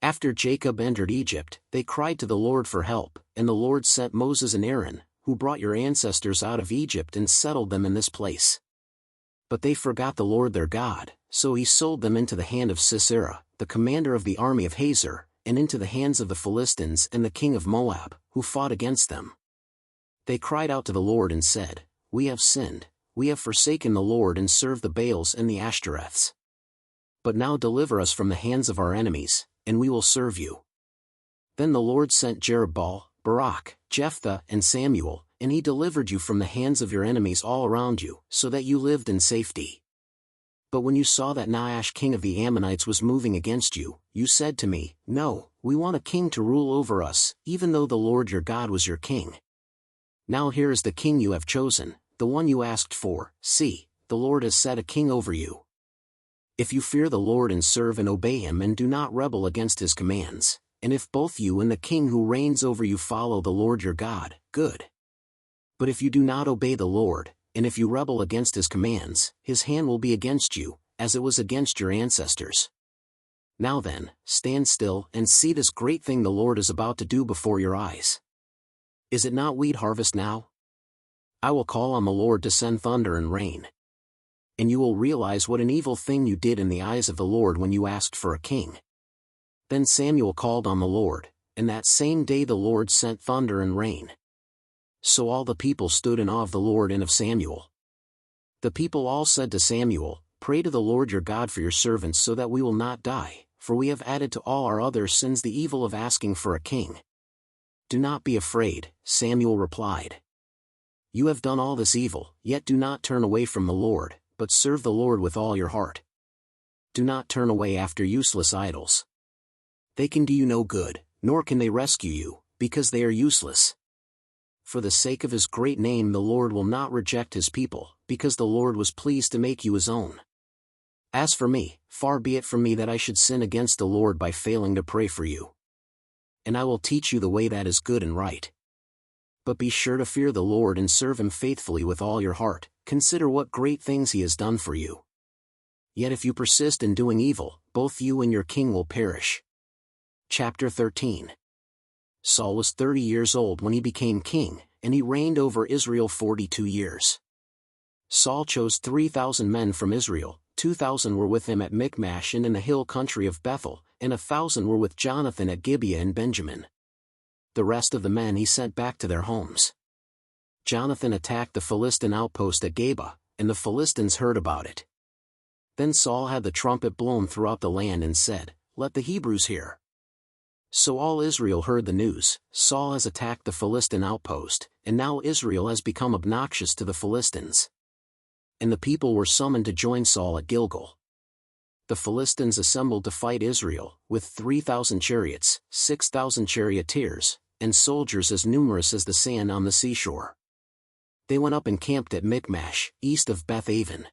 After Jacob entered Egypt, they cried to the Lord for help, and the Lord sent Moses and Aaron, who brought your ancestors out of Egypt and settled them in this place. But they forgot the Lord their God, so he sold them into the hand of Sisera, the commander of the army of Hazor, and into the hands of the Philistines and the king of Moab, who fought against them. They cried out to the Lord and said, We have sinned, we have forsaken the Lord and served the Baals and the Ashtoreths. But now deliver us from the hands of our enemies, and we will serve you. Then the Lord sent Jerubbaal, Barak, Jephthah, and Samuel, and he delivered you from the hands of your enemies all around you, so that you lived in safety. But when you saw that Nahash king of the Ammonites was moving against you, you said to me, No, we want a king to rule over us, even though the Lord your God was your king. Now here is the king you have chosen, the one you asked for. See, the Lord has set a king over you. If you fear the Lord and serve and obey him and do not rebel against his commands, and if both you and the king who reigns over you follow the Lord your God, good. But if you do not obey the Lord, and if you rebel against his commands, his hand will be against you, as it was against your ancestors. Now then, stand still and see this great thing the Lord is about to do before your eyes. Is it not wheat harvest now? I will call on the Lord to send thunder and rain. And you will realize what an evil thing you did in the eyes of the Lord when you asked for a king. Then Samuel called on the Lord, and that same day the Lord sent thunder and rain. So all the people stood in awe of the Lord and of Samuel. The people all said to Samuel, Pray to the Lord your God for your servants so that we will not die, for we have added to all our other sins the evil of asking for a king. Do not be afraid, Samuel replied. You have done all this evil, yet do not turn away from the Lord, but serve the Lord with all your heart. Do not turn away after useless idols. They can do you no good, nor can they rescue you, because they are useless. For the sake of his great name the Lord will not reject his people, because the Lord was pleased to make you his own. As for me, far be it from me that I should sin against the Lord by failing to pray for you. And I will teach you the way that is good and right. But be sure to fear the Lord and serve him faithfully with all your heart. Consider what great things he has done for you. Yet if you persist in doing evil, both you and your king will perish. Chapter 13. Saul was 30 years old when he became king, and he reigned over Israel 42 years. Saul chose 3,000 men from Israel, 2,000 were with him at Michmash and in the hill country of Bethel, and 1,000 were with Jonathan at Gibeah and Benjamin. The rest of the men he sent back to their homes. Jonathan attacked the Philistine outpost at Geba, and the Philistines heard about it. Then Saul had the trumpet blown throughout the land and said, Let the Hebrews hear. So all Israel heard the news, Saul has attacked the Philistine outpost, and now Israel has become obnoxious to the Philistines. And the people were summoned to join Saul at Gilgal. The Philistines assembled to fight Israel, with 3,000 chariots, 6,000 charioteers, and soldiers as numerous as the sand on the seashore. They went up and camped at Michmash, east of Beth-aven.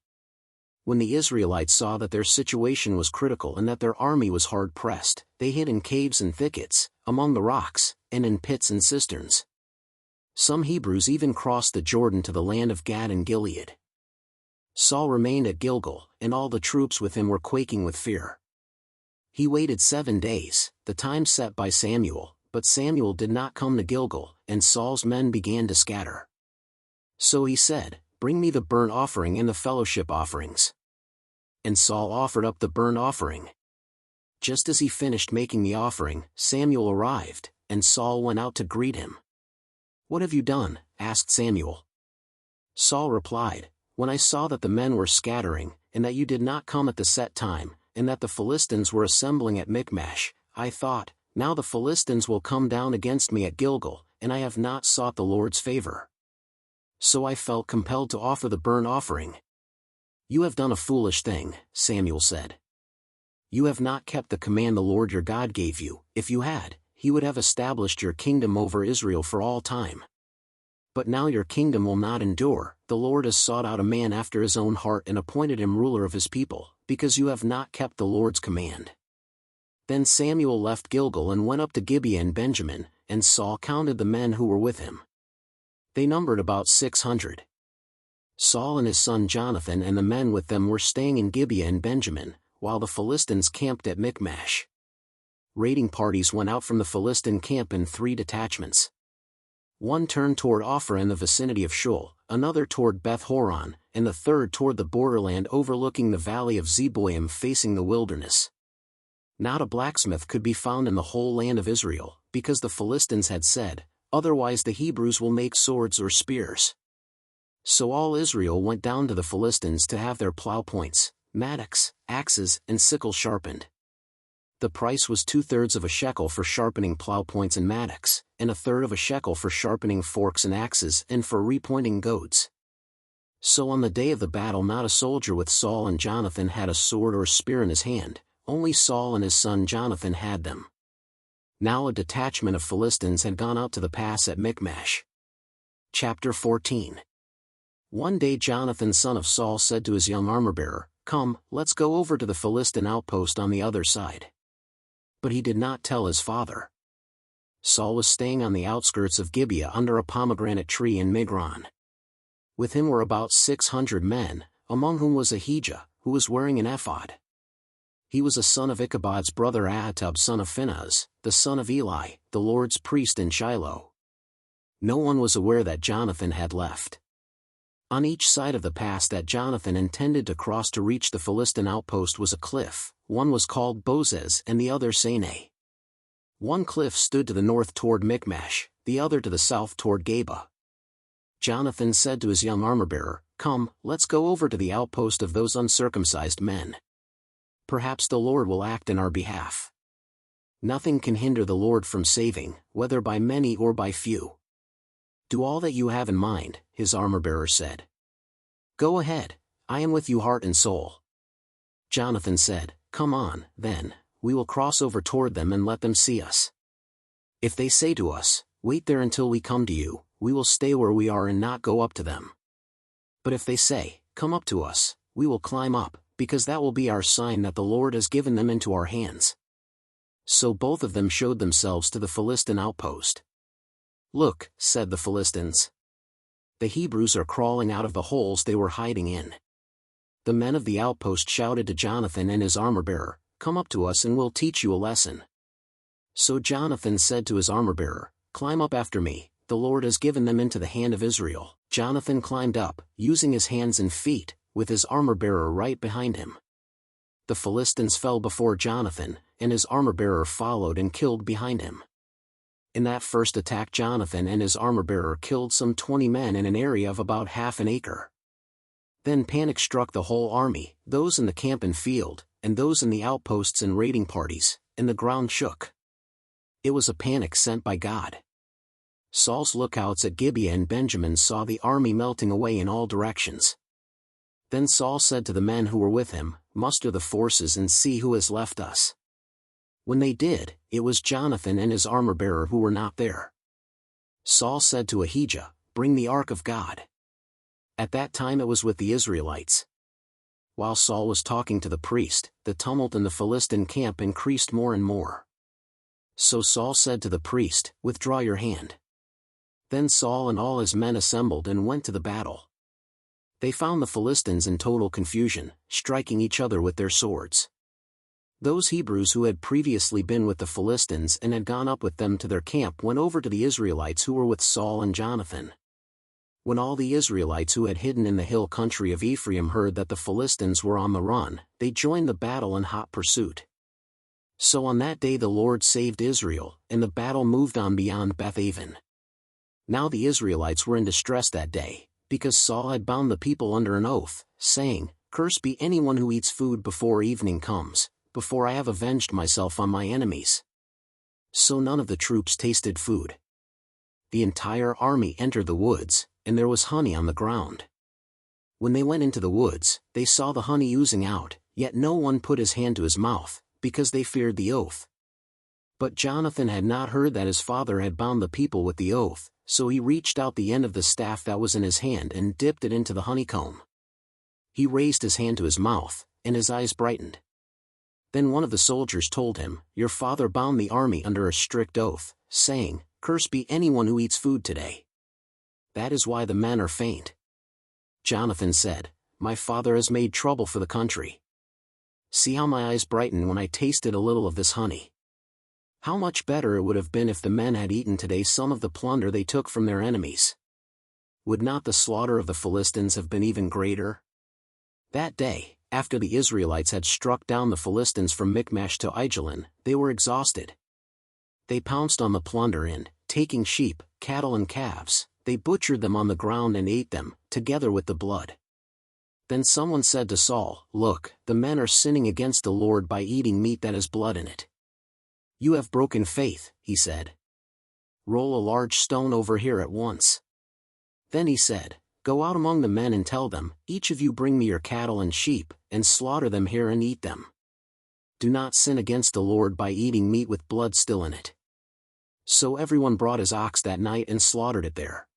When the Israelites saw that their situation was critical and that their army was hard-pressed, they hid in caves and thickets, among the rocks, and in pits and cisterns. Some Hebrews even crossed the Jordan to the land of Gad and Gilead. Saul remained at Gilgal, and all the troops with him were quaking with fear. He waited 7 days, the time set by Samuel, but Samuel did not come to Gilgal, and Saul's men began to scatter. So he said, Bring me the burnt offering and the fellowship offerings. And Saul offered up the burnt offering. Just as he finished making the offering, Samuel arrived, and Saul went out to greet him. What have you done? Asked Samuel. Saul replied, When I saw that the men were scattering, and that you did not come at the set time, and that the Philistines were assembling at Michmash, I thought, Now the Philistines will come down against me at Gilgal, and I have not sought the Lord's favor. So I felt compelled to offer the burnt offering. You have done a foolish thing, Samuel said. You have not kept the command the Lord your God gave you. If you had, he would have established your kingdom over Israel for all time. But now your kingdom will not endure. The Lord has sought out a man after his own heart and appointed him ruler of his people, because you have not kept the Lord's command. Then Samuel left Gilgal and went up to Gibeah and Benjamin, and Saul counted the men who were with him. They numbered about 600. Saul and his son Jonathan and the men with them were staying in Gibeah and Benjamin, while the Philistines camped at Michmash. Raiding parties went out from the Philistine camp in 3 detachments. One turned toward Ophrah in the vicinity of Shul, another toward Beth-horon, and the third toward the borderland overlooking the valley of Zeboim facing the wilderness. Not a blacksmith could be found in the whole land of Israel, because the Philistines had said, "Otherwise the Hebrews will make swords or spears." So all Israel went down to the Philistines to have their plow points, mattocks, axes, and sickles sharpened. The price was 2/3 of a shekel for sharpening plow points and mattocks, and 1/3 of a shekel for sharpening forks and axes and for repointing goads. So on the day of the battle not a soldier with Saul and Jonathan had a sword or spear in his hand, only Saul and his son Jonathan had them. Now a detachment of Philistines had gone out to the pass at Michmash. Chapter 14. One day Jonathan son of Saul said to his young armor-bearer, "Come, let's go over to the Philistine outpost on the other side." But he did not tell his father. Saul was staying on the outskirts of Gibeah under a pomegranate tree in Migron. With him were about 600 men, among whom was Ahijah, who was wearing an ephod. He was a son of Ichabod's brother Ahitub son of Phinehas, the son of Eli, the Lord's priest in Shiloh. No one was aware that Jonathan had left. On each side of the pass that Jonathan intended to cross to reach the Philistine outpost was a cliff, one was called Bozez and the other Sinai. One cliff stood to the north toward Michmash, the other to the south toward Geba. Jonathan said to his young armor-bearer, "Come, let's go over to the outpost of those uncircumcised men. Perhaps the Lord will act in our behalf. Nothing can hinder the Lord from saving, whether by many or by few." "Do all that you have in mind," his armor-bearer said. "Go ahead, I am with you heart and soul." Jonathan said, "Come on, then, we will cross over toward them and let them see us. If they say to us, 'Wait there until we come to you,' we will stay where we are and not go up to them. But if they say, 'Come up to us,' we will climb up, because that will be our sign that the Lord has given them into our hands." So both of them showed themselves to the Philistine outpost. "Look," said the Philistines. "The Hebrews are crawling out of the holes they were hiding in." The men of the outpost shouted to Jonathan and his armor-bearer, "Come up to us and we'll teach you a lesson." So Jonathan said to his armor-bearer, "Climb up after me, the Lord has given them into the hand of Israel." Jonathan climbed up, using his hands and feet, with his armor-bearer right behind him. The Philistines fell before Jonathan, and his armor-bearer followed and killed behind him. In that first attack Jonathan and his armor-bearer killed some 20 men in an area of about half an acre. Then panic struck the whole army, those in the camp and field, and those in the outposts and raiding parties, and the ground shook. It was a panic sent by God. Saul's lookouts at Gibeah and Benjamin saw the army melting away in all directions. Then Saul said to the men who were with him, "Muster the forces and see who has left us." When they did, it was Jonathan and his armor-bearer who were not there. Saul said to Ahijah, "Bring the ark of God." At that time it was with the Israelites. While Saul was talking to the priest, the tumult in the Philistine camp increased more and more. So Saul said to the priest, "Withdraw your hand." Then Saul and all his men assembled and went to the battle. They found the Philistines in total confusion, striking each other with their swords. Those Hebrews who had previously been with the Philistines and had gone up with them to their camp went over to the Israelites who were with Saul and Jonathan. When all the Israelites who had hidden in the hill country of Ephraim heard that the Philistines were on the run, they joined the battle in hot pursuit. So on that day the Lord saved Israel, and the battle moved on beyond Beth-aven. Now the Israelites were in distress that day, because Saul had bound the people under an oath, saying, "Cursed be anyone who eats food before evening comes, before I have avenged myself on my enemies." So none of the troops tasted food. The entire army entered the woods, and there was honey on the ground. When they went into the woods, they saw the honey oozing out, yet no one put his hand to his mouth, because they feared the oath. But Jonathan had not heard that his father had bound the people with the oath, so he reached out the end of the staff that was in his hand and dipped it into the honeycomb. He raised his hand to his mouth, and his eyes brightened. Then one of the soldiers told him, "Your father bound the army under a strict oath, saying, 'Cursed be anyone who eats food today.' That is why the men are faint." Jonathan said, "My father has made trouble for the country. See how my eyes brighten when I tasted a little of this honey." How much better it would have been if the men had eaten today some of the plunder they took from their enemies. Would not the slaughter of the Philistines have been even greater? That day, after the Israelites had struck down the Philistines from Michmash to Aijalon, they were exhausted. They pounced on the plunder and, taking sheep, cattle and calves, they butchered them on the ground and ate them, together with the blood. Then someone said to Saul, "Look, the men are sinning against the Lord by eating meat that has blood in it." "You have broken faith," he said. "Roll a large stone over here at once." Then he said, "Go out among the men and tell them, each of you bring me your cattle and sheep, and slaughter them here and eat them. Do not sin against the Lord by eating meat with blood still in it." So everyone brought his ox that night and slaughtered it there.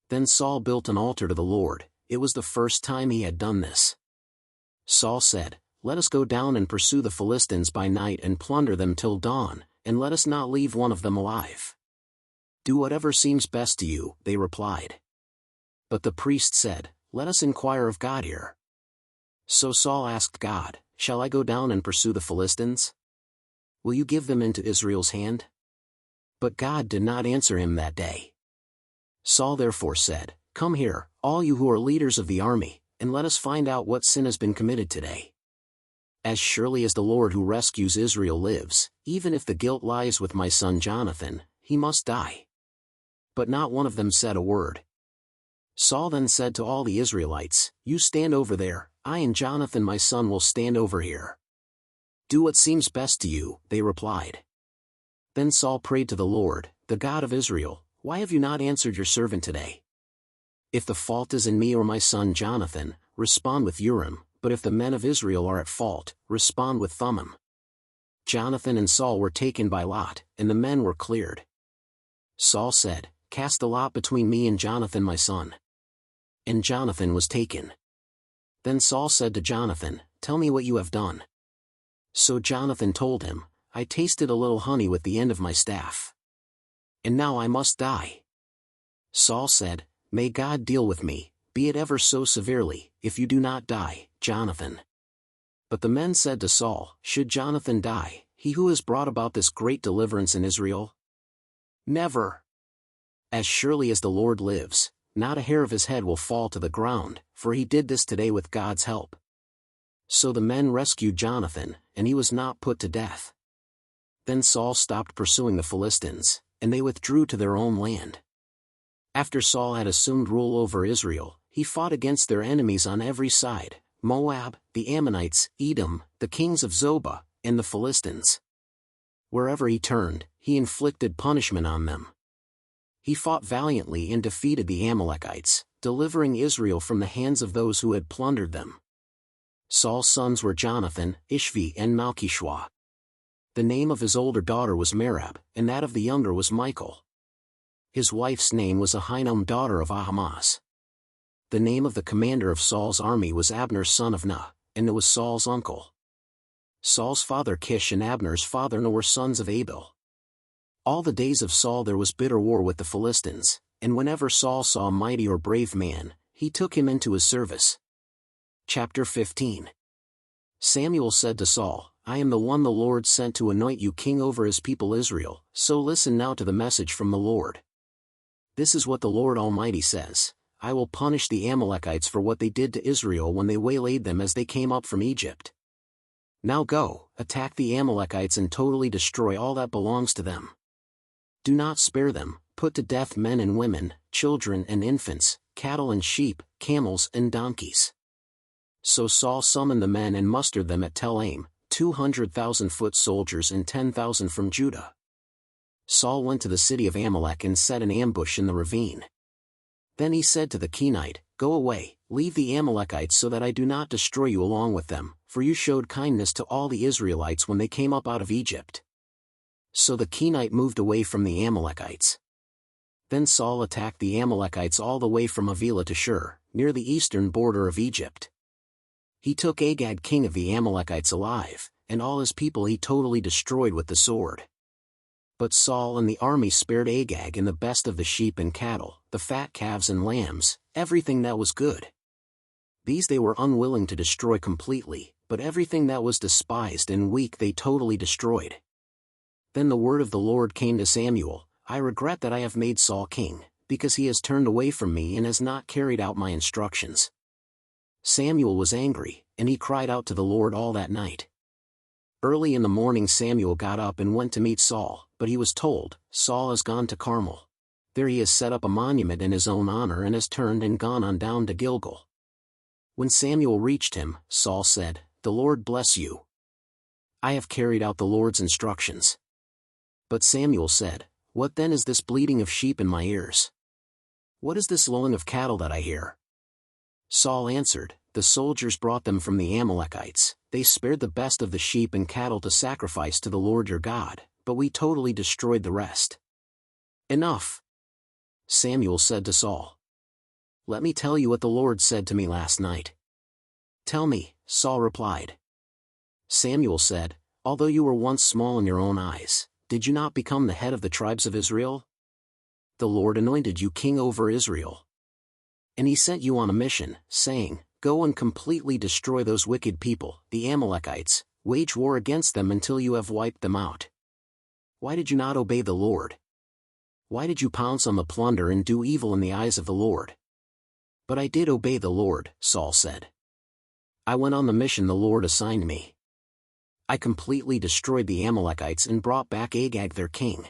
Then Saul built an altar to the Lord. It was the first time he had done this. Saul said, "Let us go down and pursue the Philistines by night and plunder them till dawn, and let us not leave one of them alive." "Do whatever seems best to you," they replied. But the priest said, "Let us inquire of God here." So Saul asked God, "Shall I go down and pursue the Philistines? Will you give them into Israel's hand?" But God did not answer him that day. Saul therefore said, "Come here, all you who are leaders of the army, and let us find out what sin has been committed today. As surely as the Lord who rescues Israel lives, even if the guilt lies with my son Jonathan, he must die." But not one of them said a word. Saul then said to all the Israelites, "You stand over there, I and Jonathan my son will stand over here." "Do what seems best to you," they replied. Then Saul prayed to the Lord, the God of Israel, "Why have you not answered your servant today? If the fault is in me or my son Jonathan, respond with Urim, but if the men of Israel are at fault, respond with Thummim." Jonathan and Saul were taken by lot, and the men were cleared. Saul said, "Cast the lot between me and Jonathan my son." And Jonathan was taken. Then Saul said to Jonathan, "Tell me what you have done." So Jonathan told him, "I tasted a little honey with the end of my staff. And now I must die." Saul said, "May God deal with me, be it ever so severely, if you do not die, Jonathan." But the men said to Saul, "Should Jonathan die, he who has brought about this great deliverance in Israel? Never. As surely as the Lord lives, not a hair of his head will fall to the ground, for he did this today with God's help." So the men rescued Jonathan, and he was not put to death. Then Saul stopped pursuing the Philistines, and they withdrew to their own land. After Saul had assumed rule over Israel, he fought against their enemies on every side: Moab, the Ammonites, Edom, the kings of Zobah, and the Philistines. Wherever he turned, he inflicted punishment on them. He fought valiantly and defeated the Amalekites, delivering Israel from the hands of those who had plundered them. Saul's sons were Jonathan, Ishvi and Malchishua. The name of his older daughter was Merab, and that of the younger was Michal. His wife's name was Ahinoam daughter of Ahimaaz. The name of the commander of Saul's army was Abner son of Nah, and it was Saul's uncle. Saul's father Kish and Abner's father Nah were sons of Abel. All the days of Saul there was bitter war with the Philistines, and whenever Saul saw a mighty or brave man, he took him into his service. Chapter 15. Samuel said to Saul, "I am the one the Lord sent to anoint you king over his people Israel, so listen now to the message from the Lord. This is what the Lord Almighty says: I will punish the Amalekites for what they did to Israel when they waylaid them as they came up from Egypt. Now go, attack the Amalekites and totally destroy all that belongs to them. Do not spare them, put to death men and women, children and infants, cattle and sheep, camels and donkeys." So Saul summoned the men and mustered them at Tel Aim, 200,000 foot soldiers and 10,000 from Judah. Saul went to the city of Amalek and set an ambush in the ravine. Then he said to the Kenite, "Go away, leave the Amalekites so that I do not destroy you along with them, for you showed kindness to all the Israelites when they came up out of Egypt." So the Kenite moved away from the Amalekites. Then Saul attacked the Amalekites all the way from Havilah to Shur, near the eastern border of Egypt. He took Agag king of the Amalekites alive, and all his people he totally destroyed with the sword. But Saul and the army spared Agag and the best of the sheep and cattle, the fat calves and lambs, everything that was good. These they were unwilling to destroy completely, but everything that was despised and weak they totally destroyed. Then the word of the Lord came to Samuel, I regret that I have made Saul king, because he has turned away from me and has not carried out my instructions. Samuel was angry, and he cried out to the Lord all that night. Early in the morning Samuel got up and went to meet Saul, but he was told, Saul has gone to Carmel. There he has set up a monument in his own honor and has turned and gone on down to Gilgal. When Samuel reached him, Saul said, The Lord bless you. I have carried out the Lord's instructions. But Samuel said, What then is this bleating of sheep in my ears? What is this lowing of cattle that I hear? Saul answered, The soldiers brought them from the Amalekites. They spared the best of the sheep and cattle to sacrifice to the Lord your God, but we totally destroyed the rest. Enough! Samuel said to Saul. Let me tell you what the Lord said to me last night. Tell me, Saul replied. Samuel said, Although you were once small in your own eyes, did you not become the head of the tribes of Israel? The Lord anointed you king over Israel. And he sent you on a mission, saying, Go and completely destroy those wicked people, the Amalekites, wage war against them until you have wiped them out. Why did you not obey the Lord? Why did you pounce on the plunder and do evil in the eyes of the Lord? But I did obey the Lord, Saul said. I went on the mission the Lord assigned me. I completely destroyed the Amalekites and brought back Agag their king.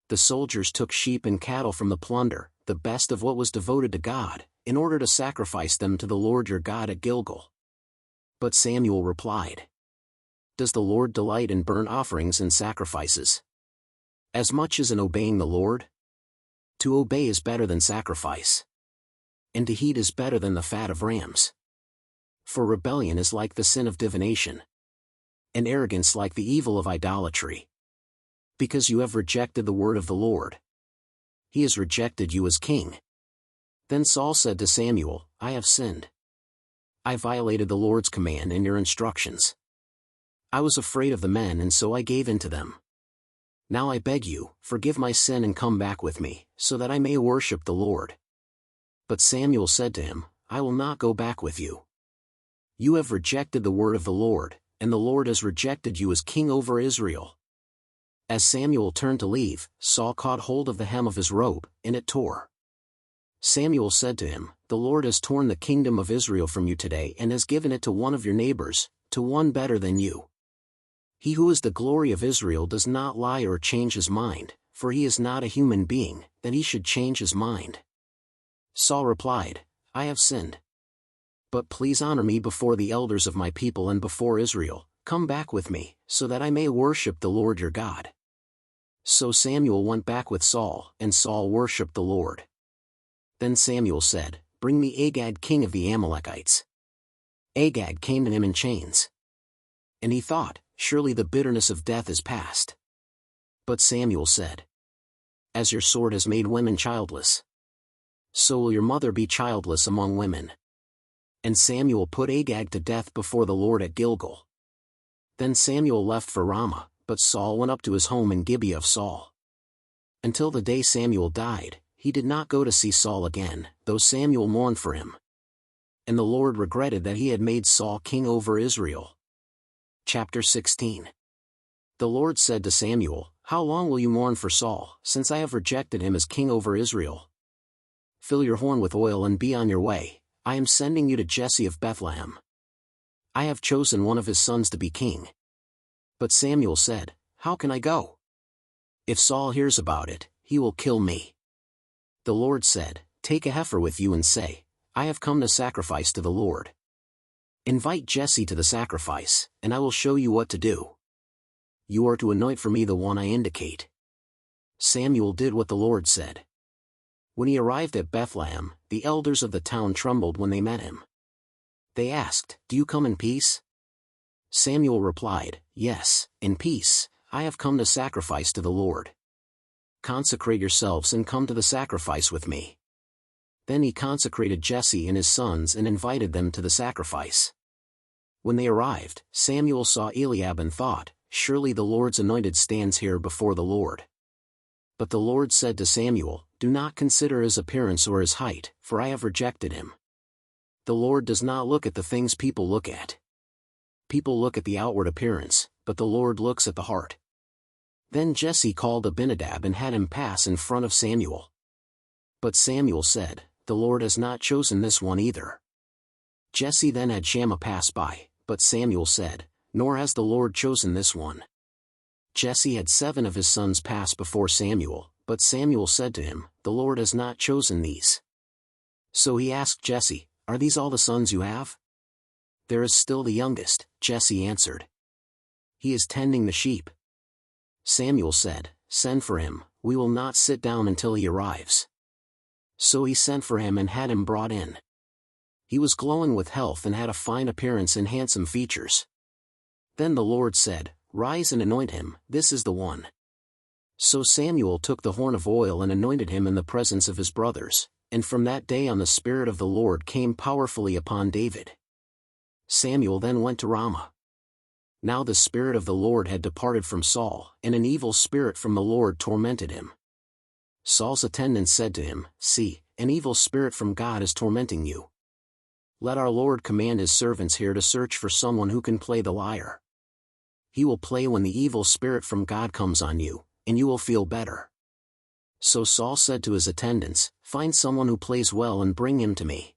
The soldiers took sheep and cattle from the plunder, the best of what was devoted to God, in order to sacrifice them to the Lord your God at Gilgal. But Samuel replied, Does the Lord delight in burnt offerings and sacrifices? As much as in obeying the Lord? To obey is better than sacrifice. And to heed is better than the fat of rams. For rebellion is like the sin of divination, and arrogance like the evil of idolatry. Because you have rejected the word of the Lord. He has rejected you as king. Then Saul said to Samuel, I have sinned. I violated the Lord's command and your instructions. I was afraid of the men and so I gave in to them. Now I beg you, forgive my sin and come back with me, so that I may worship the Lord. But Samuel said to him, I will not go back with you. You have rejected the word of the Lord, and the Lord has rejected you as king over Israel. As Samuel turned to leave, Saul caught hold of the hem of his robe, and it tore. Samuel said to him, The Lord has torn the kingdom of Israel from you today and has given it to one of your neighbors, to one better than you. He who is the glory of Israel does not lie or change his mind, for he is not a human being, that he should change his mind. Saul replied, I have sinned. But please honor me before the elders of my people and before Israel, come back with me, so that I may worship the Lord your God. So Samuel went back with Saul, and Saul worshipped the Lord. Then Samuel said, Bring me Agag king of the Amalekites. Agag came to him in chains. And he thought, Surely the bitterness of death is past. But Samuel said, As your sword has made women childless, so will your mother be childless among women. And Samuel put Agag to death before the Lord at Gilgal. Then Samuel left for Ramah, but Saul went up to his home in Gibeah of Saul. Until the day Samuel died, he did not go to see Saul again, though Samuel mourned for him. And the Lord regretted that he had made Saul king over Israel. Chapter 16. The Lord said to Samuel, How long will you mourn for Saul, since I have rejected him as king over Israel? Fill your horn with oil and be on your way. I am sending you to Jesse of Bethlehem. I have chosen one of his sons to be king. But Samuel said, How can I go? If Saul hears about it, he will kill me. The Lord said, Take a heifer with you and say, I have come to sacrifice to the Lord. Invite Jesse to the sacrifice, and I will show you what to do. You are to anoint for me the one I indicate. Samuel did what the Lord said. When he arrived at Bethlehem, the elders of the town trembled when they met him. They asked, Do you come in peace? Samuel replied, Yes, in peace, I have come to sacrifice to the Lord. Consecrate yourselves and come to the sacrifice with me. Then he consecrated Jesse and his sons and invited them to the sacrifice. When they arrived, Samuel saw Eliab and thought, Surely the Lord's anointed stands here before the Lord. But the Lord said to Samuel, Do not consider his appearance or his height, for I have rejected him. The Lord does not look at the things people look at. People look at the outward appearance, but the Lord looks at the heart. Then Jesse called Abinadab and had him pass in front of Samuel. But Samuel said, "The Lord has not chosen this one either." Jesse then had Shammah pass by, but Samuel said, "Nor has the Lord chosen this one." Jesse had 7 of his sons pass before Samuel, but Samuel said to him, "The Lord has not chosen these." So he asked Jesse, "Are these all the sons you have?" "There is still the youngest," Jesse answered. "He is tending the sheep." Samuel said, "Send for him, we will not sit down until he arrives." So he sent for him and had him brought in. He was glowing with health and had a fine appearance and handsome features. Then the Lord said, "Rise and anoint him, this is the one." So Samuel took the horn of oil and anointed him in the presence of his brothers, and from that day on the Spirit of the Lord came powerfully upon David. Samuel then went to Ramah. Now the Spirit of the Lord had departed from Saul, and an evil spirit from the Lord tormented him. Saul's attendants said to him, "See, an evil spirit from God is tormenting you. Let our Lord command his servants here to search for someone who can play the lyre. He will play when the evil spirit from God comes on you, and you will feel better." So Saul said to his attendants, "Find someone who plays well and bring him to me."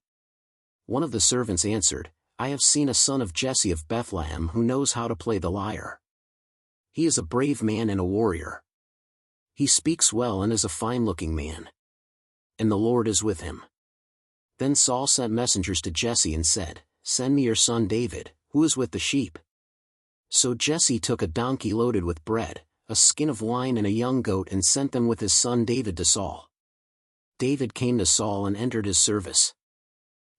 One of the servants answered, "I have seen a son of Jesse of Bethlehem who knows how to play the lyre. He is a brave man and a warrior. He speaks well and is a fine-looking man. And the Lord is with him." Then Saul sent messengers to Jesse and said, "Send me your son David, who is with the sheep." So Jesse took a donkey loaded with bread, a skin of wine and a young goat and sent them with his son David to Saul. David came to Saul and entered his service.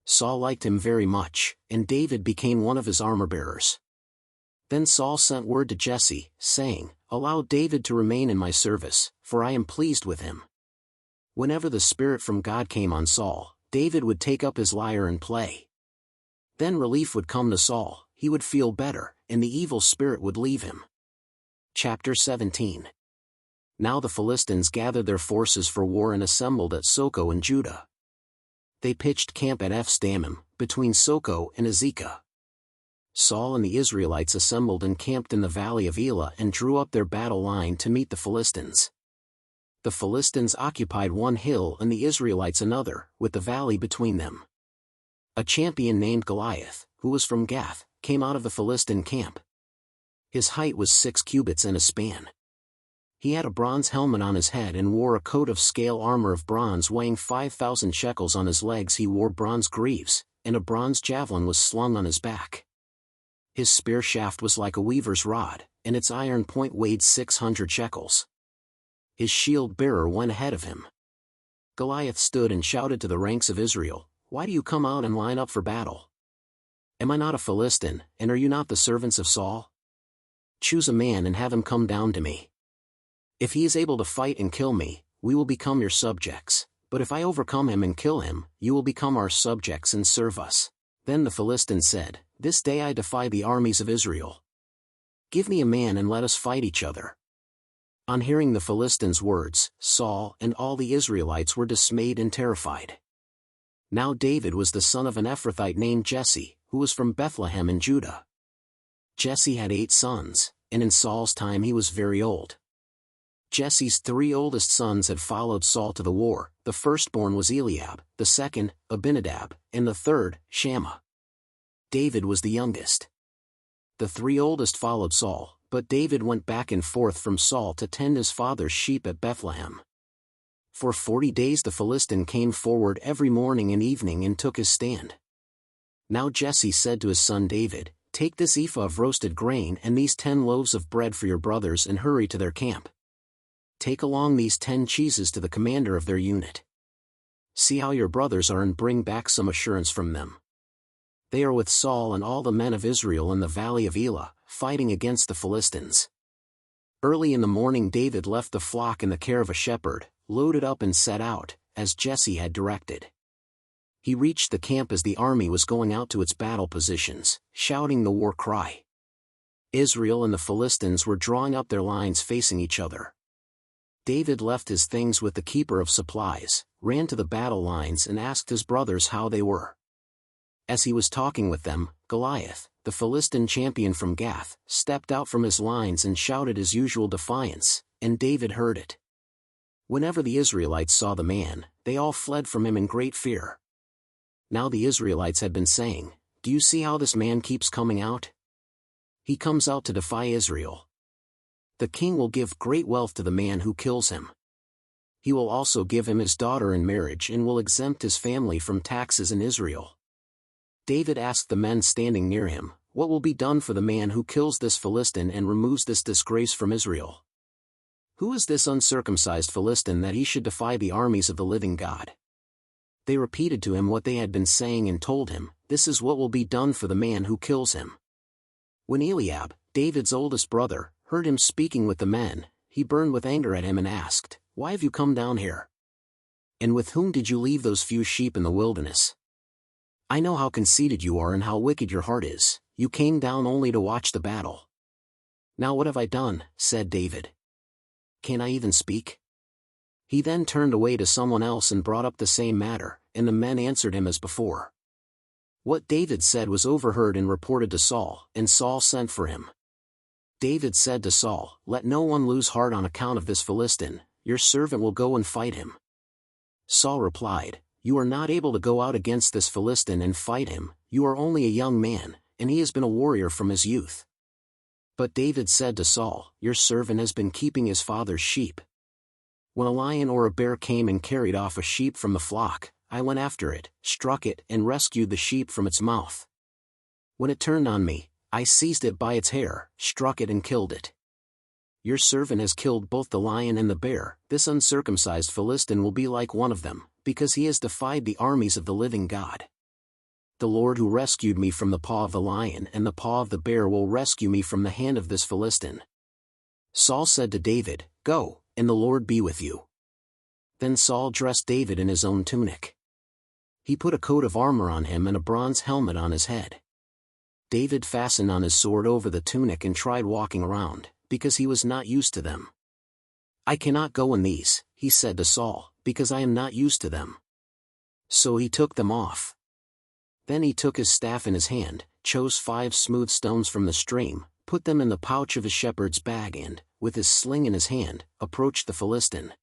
Saul liked him very much, and David became one of his armor-bearers. Then Saul sent word to Jesse, saying, "Allow David to remain in my service, for I am pleased with him." Whenever the Spirit from God came on Saul, David would take up his lyre and play. Then relief would come to Saul, he would feel better, and the evil spirit would leave him. Chapter 17. Now the Philistines gathered their forces for war and assembled at Soko in Judah. They pitched camp at Ephs-dammim, between Soko and Azekah. Saul and the Israelites assembled and camped in the valley of Elah and drew up their battle line to meet the Philistines. The Philistines occupied one hill and the Israelites another, with the valley between them. A champion named Goliath, who was from Gath, came out of the Philistine camp. His height was 6 cubits and a span. He had a bronze helmet on his head and wore a coat of scale armor of bronze weighing 5,000 shekels. On his legs he wore bronze greaves, and a bronze javelin was slung on his back. His spear shaft was like a weaver's rod, and its iron point weighed 600 shekels. His shield-bearer went ahead of him. Goliath stood and shouted to the ranks of Israel, "Why do you come out and line up for battle? Am I not a Philistine, and are you not the servants of Saul? Choose a man and have him come down to me. If he is able to fight and kill me, we will become your subjects, but if I overcome him and kill him, you will become our subjects and serve us." Then the Philistines said, "This day I defy the armies of Israel. Give me a man and let us fight each other." On hearing the Philistines' words, Saul and all the Israelites were dismayed and terrified. Now David was the son of an Ephrathite named Jesse, who was from Bethlehem in Judah. Jesse had 8 sons, and in Saul's time he was very old. Jesse's 3 oldest sons had followed Saul to the war. The firstborn was Eliab, the second, Abinadab, and the third, Shammah. David was the youngest. The 3 oldest followed Saul, but David went back and forth from Saul to tend his father's sheep at Bethlehem. For 40 days the Philistine came forward every morning and evening and took his stand. Now Jesse said to his son David, "Take this ephah of roasted grain and these 10 loaves of bread for your brothers and hurry to their camp. Take along these 10 cheeses to the commander of their unit. See how your brothers are and bring back some assurance from them. They are with Saul and all the men of Israel in the valley of Elah, fighting against the Philistines." Early in the morning David left the flock in the care of a shepherd, loaded up and set out, as Jesse had directed. He reached the camp as the army was going out to its battle positions, shouting the war cry. Israel and the Philistines were drawing up their lines facing each other. David left his things with the keeper of supplies, ran to the battle lines and asked his brothers how they were. As he was talking with them, Goliath, the Philistine champion from Gath, stepped out from his lines and shouted his usual defiance, and David heard it. Whenever the Israelites saw the man, they all fled from him in great fear. Now the Israelites had been saying, "Do you see how this man keeps coming out? He comes out to defy Israel. The king will give great wealth to the man who kills him. He will also give him his daughter in marriage and will exempt his family from taxes in Israel." David asked the men standing near him, "What will be done for the man who kills this Philistine and removes this disgrace from Israel? Who is this uncircumcised Philistine that he should defy the armies of the living God?" They repeated to him what they had been saying and told him, "This is what will be done for the man who kills him." When Eliab, David's oldest brother, heard him speaking with the men, he burned with anger at him and asked, "Why have you come down here? And with whom did you leave those few sheep in the wilderness? I know how conceited you are and how wicked your heart is. You came down only to watch the battle." "Now what have I done?" said David. "Can I even speak?" He then turned away to someone else and brought up the same matter, and the men answered him as before. What David said was overheard and reported to Saul, and Saul sent for him. David said to Saul, "Let no one lose heart on account of this Philistine, your servant will go and fight him." Saul replied, "You are not able to go out against this Philistine and fight him, you are only a young man, and he has been a warrior from his youth." But David said to Saul, "Your servant has been keeping his father's sheep. When a lion or a bear came and carried off a sheep from the flock, I went after it, struck it, and rescued the sheep from its mouth. When it turned on me, I seized it by its hair, struck it and killed it. Your servant has killed both the lion and the bear. This uncircumcised Philistine will be like one of them, because he has defied the armies of the living God. The Lord who rescued me from the paw of the lion and the paw of the bear will rescue me from the hand of this Philistine." Saul said to David, "Go, and the Lord be with you." Then Saul dressed David in his own tunic. He put a coat of armor on him and a bronze helmet on his head. David fastened on his sword over the tunic and tried walking around, because he was not used to them. "I cannot go in these," he said to Saul, "because I am not used to them." So he took them off. Then he took his staff in his hand, chose 5 smooth stones from the stream, put them in the pouch of his shepherd's bag and, with his sling in his hand, approached the Philistine.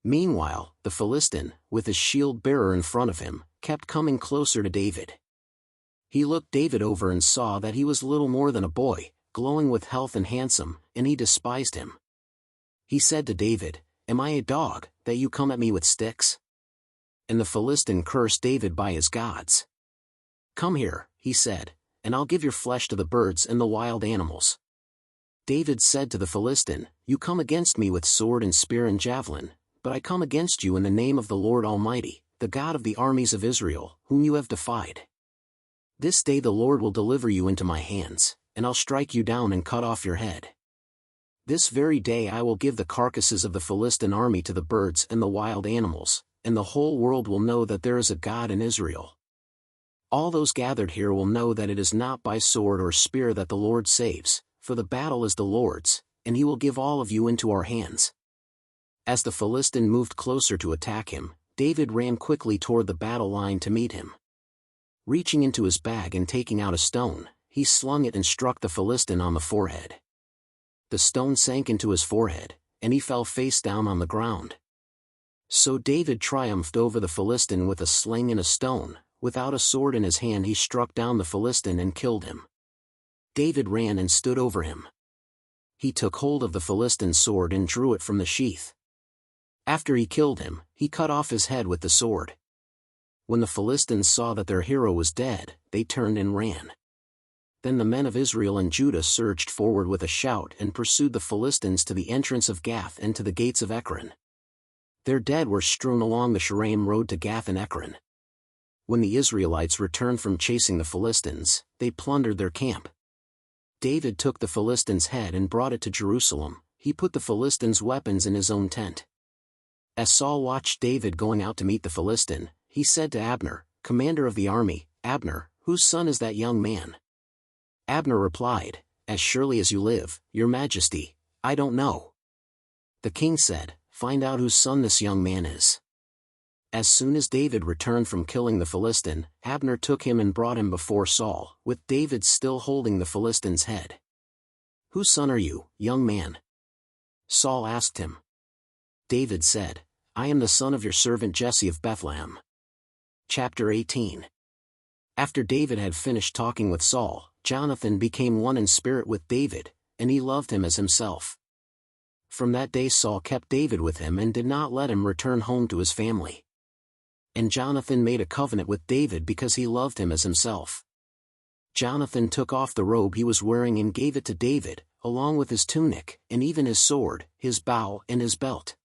Meanwhile, the Philistine, with his shield-bearer in front of him, kept coming closer to David. He looked David over and saw that he was little more than a boy, glowing with health and handsome, and he despised him. He said to David, "Am I a dog, that you come at me with sticks?" And the Philistine cursed David by his gods. "Come here," he said, "and I'll give your flesh to the birds and the wild animals." David said to the Philistine, "You come against me with sword and spear and javelin, but I come against you in the name of the Lord Almighty, the God of the armies of Israel, whom you have defied. This day the Lord will deliver you into my hands, and I'll strike you down and cut off your head. This very day I will give the carcasses of the Philistine army to the birds and the wild animals, and the whole world will know that there is a God in Israel. All those gathered here will know that it is not by sword or spear that the Lord saves, for the battle is the Lord's, and he will give all of you into our hands." As the Philistine moved closer to attack him, David ran quickly toward the battle line to meet him. Reaching into his bag and taking out a stone, he slung it and struck the Philistine on the forehead. The stone sank into his forehead, and he fell face down on the ground. So David triumphed over the Philistine with a sling and a stone. Without a sword in his hand he struck down the Philistine and killed him. David ran and stood over him. He took hold of the Philistine's sword and drew it from the sheath. After he killed him, he cut off his head with the sword. When the Philistines saw that their hero was dead, they turned and ran. Then the men of Israel and Judah surged forward with a shout and pursued the Philistines to the entrance of Gath and to the gates of Ekron. Their dead were strewn along the Shaaraim road to Gath and Ekron. When the Israelites returned from chasing the Philistines, they plundered their camp. David took the Philistine's head and brought it to Jerusalem. He put the Philistines' weapons in his own tent. As Saul watched David going out to meet the Philistine, he said to Abner, commander of the army, "Abner, whose son is that young man?" Abner replied, "As surely as you live, your majesty, I don't know." The king said, "Find out whose son this young man is." As soon as David returned from killing the Philistine, Abner took him and brought him before Saul, with David still holding the Philistine's head. "Whose son are you, young man?" Saul asked him. David said, I am the son of your servant Jesse of Bethlehem. Chapter 18. After David had finished talking with Saul, Jonathan became one in spirit with David, and he loved him as himself. From that day Saul kept David with him and did not let him return home to his family. And Jonathan made a covenant with David because he loved him as himself. Jonathan took off the robe he was wearing and gave it to David, along with his tunic, and even his sword, his bow and his belt.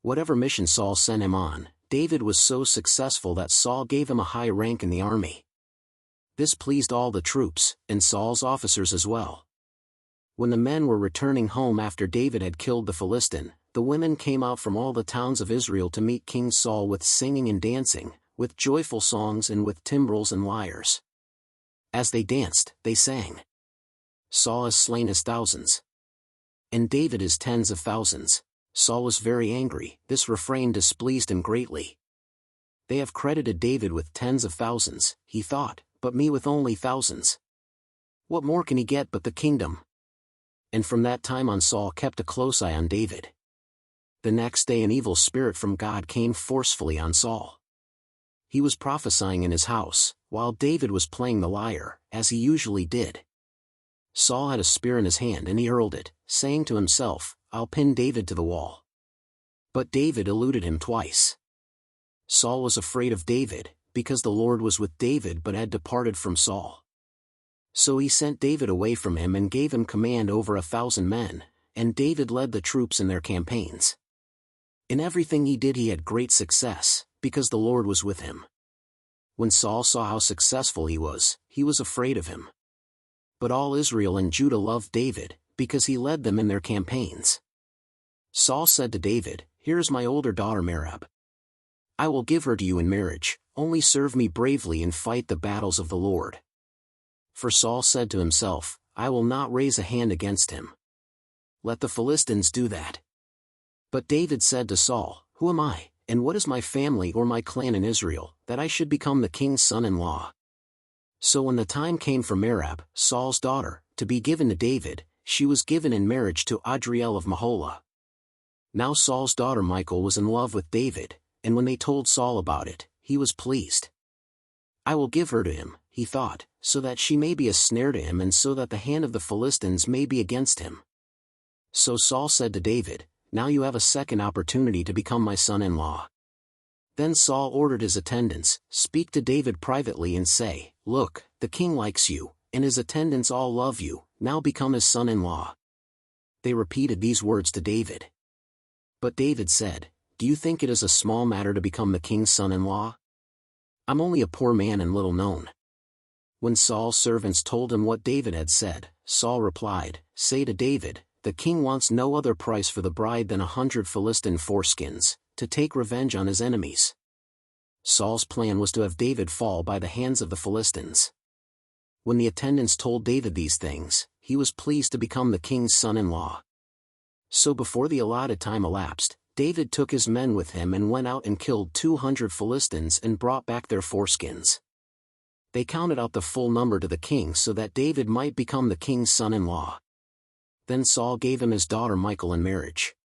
Whatever mission Saul sent him on, David was so successful that Saul gave him a high rank in the army. This pleased all the troops, and Saul's officers as well. When the men were returning home after David had killed the Philistine, the women came out from all the towns of Israel to meet King Saul with singing and dancing, with joyful songs and with timbrels and lyres. As they danced, they sang, Saul has slain his thousands, and David his tens of thousands. Saul was very angry. This refrain displeased him greatly. They have credited David with tens of thousands, he thought, but me with only thousands. What more can he get but the kingdom? And from that time on Saul kept a close eye on David. The next day an evil spirit from God came forcefully on Saul. He was prophesying in his house, while David was playing the lyre, as he usually did. Saul had a spear in his hand and he hurled it, saying to himself, I'll pin David to the wall. But David eluded him twice. Saul was afraid of David, because the Lord was with David but had departed from Saul. So he sent David away from him and gave him command over 1,000 men, and David led the troops in their campaigns. In everything he did he had great success, because the Lord was with him. When Saul saw how successful he was afraid of him. But all Israel and Judah loved David, because he led them in their campaigns. Saul said to David, Here is my older daughter Merab. I will give her to you in marriage, only serve me bravely and fight the battles of the Lord. For Saul said to himself, I will not raise a hand against him. Let the Philistines do that. But David said to Saul, Who am I, and what is my family or my clan in Israel, that I should become the king's son-in-law? So when the time came for Merab, Saul's daughter, to be given to David, she was given in marriage to Adriel of Meholah. Now Saul's daughter Michal was in love with David, and when they told Saul about it, he was pleased. I will give her to him, he thought, so that she may be a snare to him and so that the hand of the Philistines may be against him. So Saul said to David, Now you have a second opportunity to become my son-in-law. Then Saul ordered his attendants, Speak to David privately and say, Look, the king likes you, and his attendants all love you, now become his son-in-law. They repeated these words to David. But David said, Do you think it is a small matter to become the king's son-in-law? I'm only a poor man and little known. When Saul's servants told him what David had said, Saul replied, Say to David, The king wants no other price for the bride than 100 Philistine foreskins, to take revenge on his enemies. Saul's plan was to have David fall by the hands of the Philistines. When the attendants told David these things, he was pleased to become the king's son-in-law. So before the allotted time elapsed, David took his men with him and went out and killed 200 Philistines and brought back their foreskins. They counted out the full number to the king so that David might become the king's son-in-law. Then Saul gave him his daughter Michal in marriage.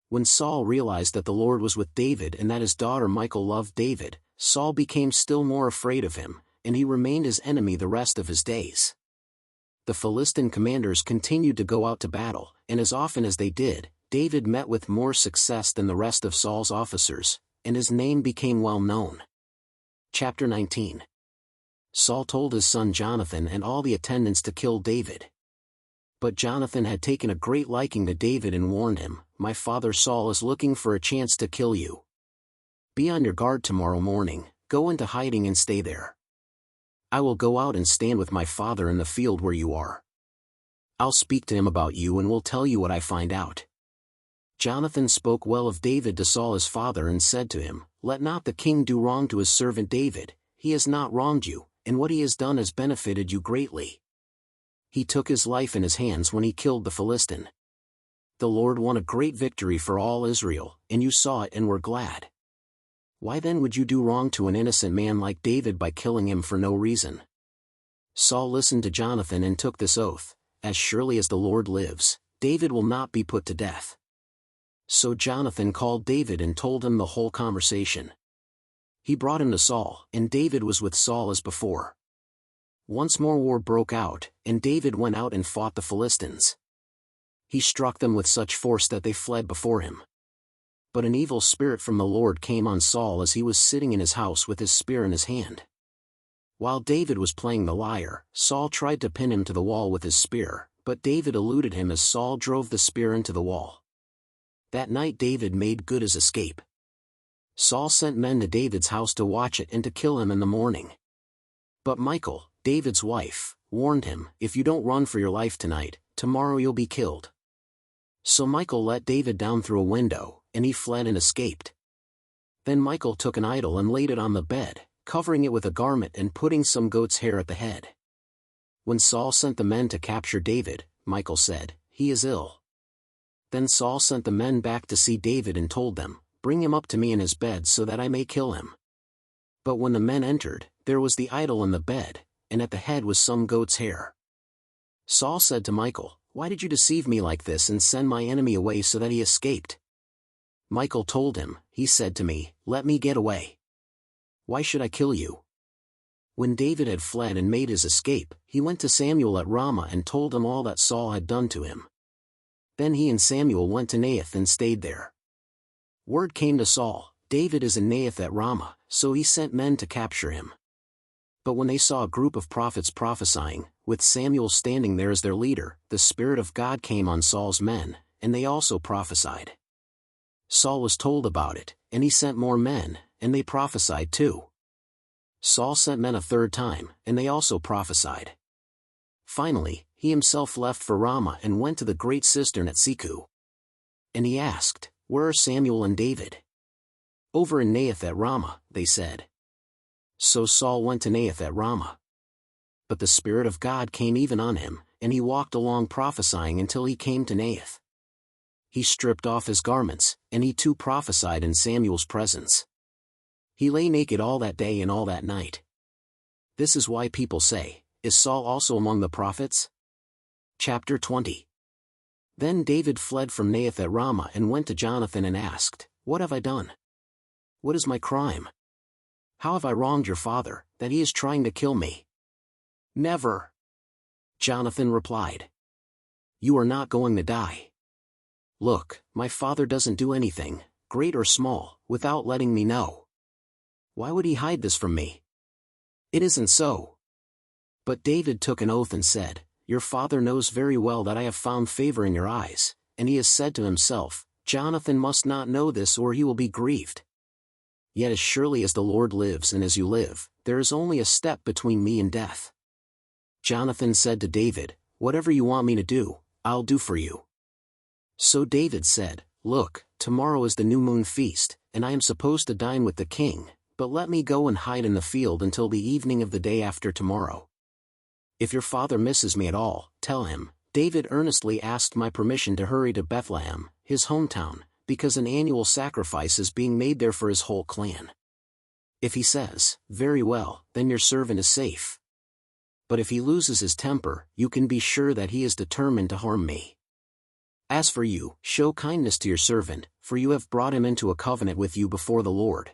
When Saul realized that the Lord was with David and that his daughter Michal loved David, Saul became still more afraid of him, and he remained his enemy the rest of his days. The Philistine commanders continued to go out to battle, and as often as they did, David met with more success than the rest of Saul's officers, and his name became well known. Chapter 19. Saul told his son Jonathan and all the attendants to kill David. But Jonathan had taken a great liking to David and warned him, My father Saul is looking for a chance to kill you. Be on your guard tomorrow morning, go into hiding and stay there. I will go out and stand with my father in the field where you are. I'll speak to him about you and will tell you what I find out. Jonathan spoke well of David to Saul his father and said to him, Let not the king do wrong to his servant David, he has not wronged you, and what he has done has benefited you greatly. He took his life in his hands when he killed the Philistine. The Lord won a great victory for all Israel, and you saw it and were glad. Why then would you do wrong to an innocent man like David by killing him for no reason? Saul listened to Jonathan and took this oath, As surely as the Lord lives, David will not be put to death." So Jonathan called David and told him the whole conversation. He brought him to Saul, and David was with Saul as before. Once more war broke out, and David went out and fought the Philistines. He struck them with such force that they fled before him. But an evil spirit from the Lord came on Saul as he was sitting in his house with his spear in his hand. While David was playing the lyre, Saul tried to pin him to the wall with his spear, but David eluded him as Saul drove the spear into the wall. That night David made good his escape. Saul sent men to David's house to watch it and to kill him in the morning. But Michal, David's wife, warned him, "If you don't run for your life tonight, tomorrow you'll be killed." So Michal let David down through a window, and he fled and escaped. Then Michal took an idol and laid it on the bed, covering it with a garment and putting some goat's hair at the head. When Saul sent the men to capture David, Michal said, "He is ill." Then Saul sent the men back to see David and told them, "Bring him up to me in his bed so that I may kill him." But when the men entered, there was the idol in the bed, and at the head was some goat's hair. Saul said to Michal, "Why did you deceive me like this and send my enemy away so that he escaped?" Michal told him, "He said to me, 'Let me get away. Why should I kill you?'" When David had fled and made his escape, he went to Samuel at Ramah and told him all that Saul had done to him. Then he and Samuel went to Naioth and stayed there. Word came to Saul, "David is in Naioth at Ramah," so he sent men to capture him. But when they saw a group of prophets prophesying, with Samuel standing there as their leader, the Spirit of God came on Saul's men, and they also prophesied. Saul was told about it, and he sent more men, and they prophesied too. Saul sent men a third time, and they also prophesied. Finally, he himself left for Ramah and went to the great cistern at Seku. And he asked, "Where are Samuel and David?" "Over in Naioth at Ramah," they said. So Saul went to Naioth at Ramah. But the Spirit of God came even on him, and he walked along prophesying until he came to Naioth. He stripped off his garments, and he too prophesied in Samuel's presence. He lay naked all that day and all that night. This is why people say, "Is Saul also among the prophets?" Chapter 20. Then David fled from Naioth at Ramah and went to Jonathan and asked, "What have I done? What is my crime? How have I wronged your father, that he is trying to kill me?" "Never," Jonathan replied. "You are not going to die. Look, my father doesn't do anything, great or small, without letting me know. Why would he hide this from me? It isn't so." But David took an oath and said, "Your father knows very well that I have found favor in your eyes," and he has said to himself, "Jonathan must not know this or he will be grieved. Yet as surely as the Lord lives and as you live, there is only a step between me and death." Jonathan said to David, "Whatever you want me to do, I'll do for you." So David said, "Look, tomorrow is the new moon feast, and I am supposed to dine with the king, but let me go and hide in the field until the evening of the day after tomorrow. If your father misses me at all, tell him, David earnestly asked my permission to hurry to Bethlehem, his hometown, because an annual sacrifice is being made there for his whole clan. If he says, 'Very well,' then your servant is safe. But if he loses his temper, you can be sure that he is determined to harm me. As for you, show kindness to your servant, for you have brought him into a covenant with you before the Lord.